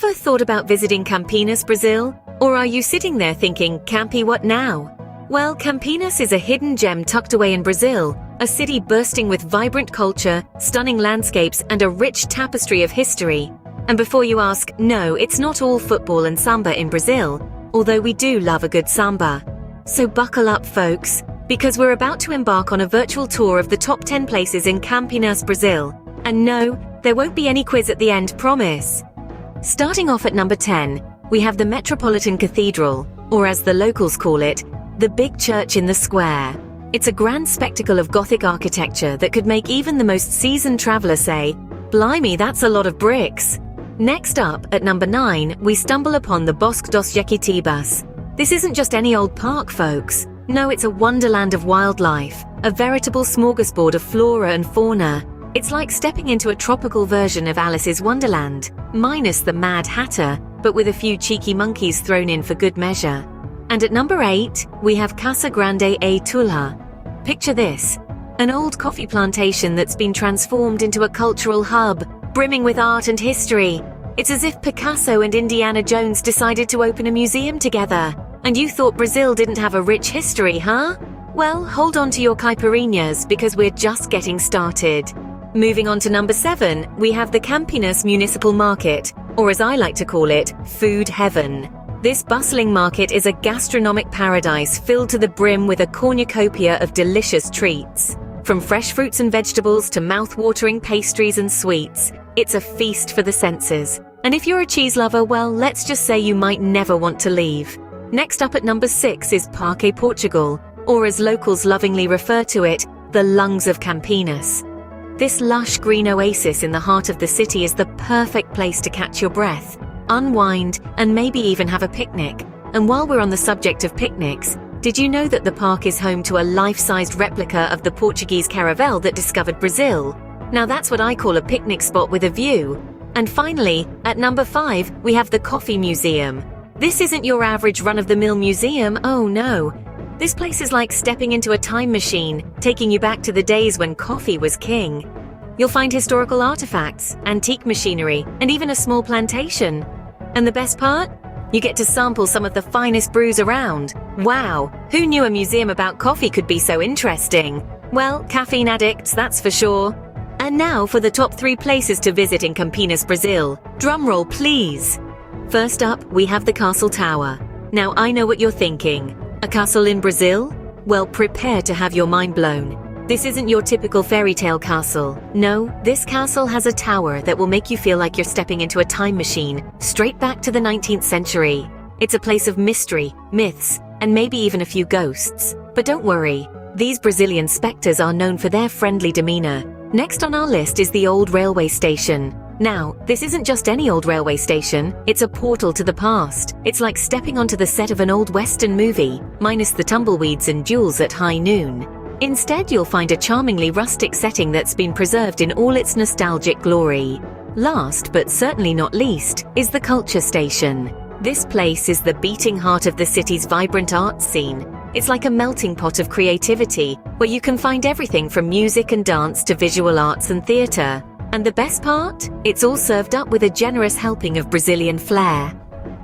Ever thought about visiting Campinas, Brazil? Or are you sitting there thinking, Campi, what now? Well, Campinas is a hidden gem tucked away in Brazil, a city bursting with vibrant culture, stunning landscapes, and a rich tapestry of history. And before you ask, no, it's not all football and samba in Brazil, although we do love a good samba. So buckle up, folks, because we're about to embark on a virtual tour of the top 10 places in Campinas, Brazil. And no, there won't be any quiz at the end, promise. Starting off at number 10, we have the Metropolitan Cathedral, or as the locals call it, the big church in the square. It's a grand spectacle of Gothic architecture that could make even the most seasoned traveler say, blimey, that's a lot of bricks. Next up, at number 9, we stumble upon the Bosque dos Jequitibas. This isn't just any old park, folks. No, it's a wonderland of wildlife, a veritable smorgasbord of flora and fauna. It's like stepping into a tropical version of Alice's Wonderland, minus the Mad Hatter, but with a few cheeky monkeys thrown in for good measure. And at number 8, we have Casa Grande e Tulha. Picture this, an old coffee plantation that's been transformed into a cultural hub, brimming with art and history. It's as if Picasso and Indiana Jones decided to open a museum together. And you thought Brazil didn't have a rich history, huh? Well, hold on to your caipirinhas because we're just getting started. Moving on to number 7, we have the Campinas Municipal Market, or as I like to call it, food heaven. This bustling market is a gastronomic paradise filled to the brim with a cornucopia of delicious treats. From fresh fruits and vegetables to mouth-watering pastries and sweets, it's a feast for the senses. And if you're a cheese lover, well, let's just say you might never want to leave. Next up at number 6 is Parque Portugal, or as locals lovingly refer to it, the lungs of Campinas. This lush green oasis in the heart of the city is the perfect place to catch your breath, unwind, and maybe even have a picnic. And while we're on the subject of picnics, did you know that the park is home to a life-sized replica of the Portuguese caravel that discovered Brazil? Now that's what I call a picnic spot with a view. And finally, at number 5, we have the Coffee Museum. This isn't your average run-of-the-mill museum, oh no. This place is like stepping into a time machine, taking you back to the days when coffee was king. You'll find historical artifacts, antique machinery, and even a small plantation. And the best part? You get to sample some of the finest brews around. Wow, who knew a museum about coffee could be so interesting? Well, caffeine addicts, that's for sure. And now for the top 3 places to visit in Campinas, Brazil. Drumroll, please. First up, we have the Castle Tower. Now I know what you're thinking. A castle in Brazil? Well, prepare to have your mind blown. This isn't your typical fairy tale castle. No, this castle has a tower that will make you feel like you're stepping into a time machine, straight back to the 19th century. It's a place of mystery, myths, and maybe even a few ghosts. But don't worry, these Brazilian specters are known for their friendly demeanor. Next on our list is the old railway station. Now, this isn't just any old railway station, it's a portal to the past. It's like stepping onto the set of an old Western movie, minus the tumbleweeds and duels at high noon. Instead, you'll find a charmingly rustic setting that's been preserved in all its nostalgic glory. Last, but certainly not least, is the Culture Station. This place is the beating heart of the city's vibrant arts scene. It's like a melting pot of creativity, where you can find everything from music and dance to visual arts and theatre. And the best part? It's all served up with a generous helping of Brazilian flair.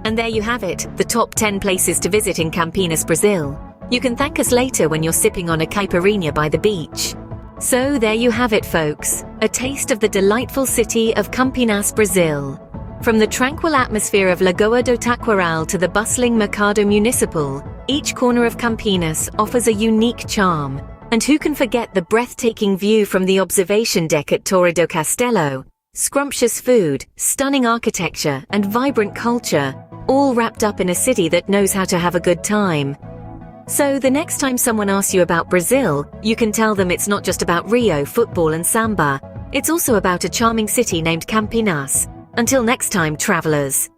And there you have it, the top 10 places to visit in Campinas, Brazil. You can thank us later when you're sipping on a caipirinha by the beach. So there you have it, folks, a taste of the delightful city of Campinas, Brazil. From the tranquil atmosphere of Lagoa do Taquaral to the bustling Mercado Municipal, each corner of Campinas offers a unique charm. And who can forget the breathtaking view from the observation deck at Torre do Castelo? Scrumptious food, stunning architecture, and vibrant culture, all wrapped up in a city that knows how to have a good time. So the next time someone asks you about Brazil, you can tell them it's not just about Rio, football, and samba. It's also about a charming city named Campinas. Until next time, travelers.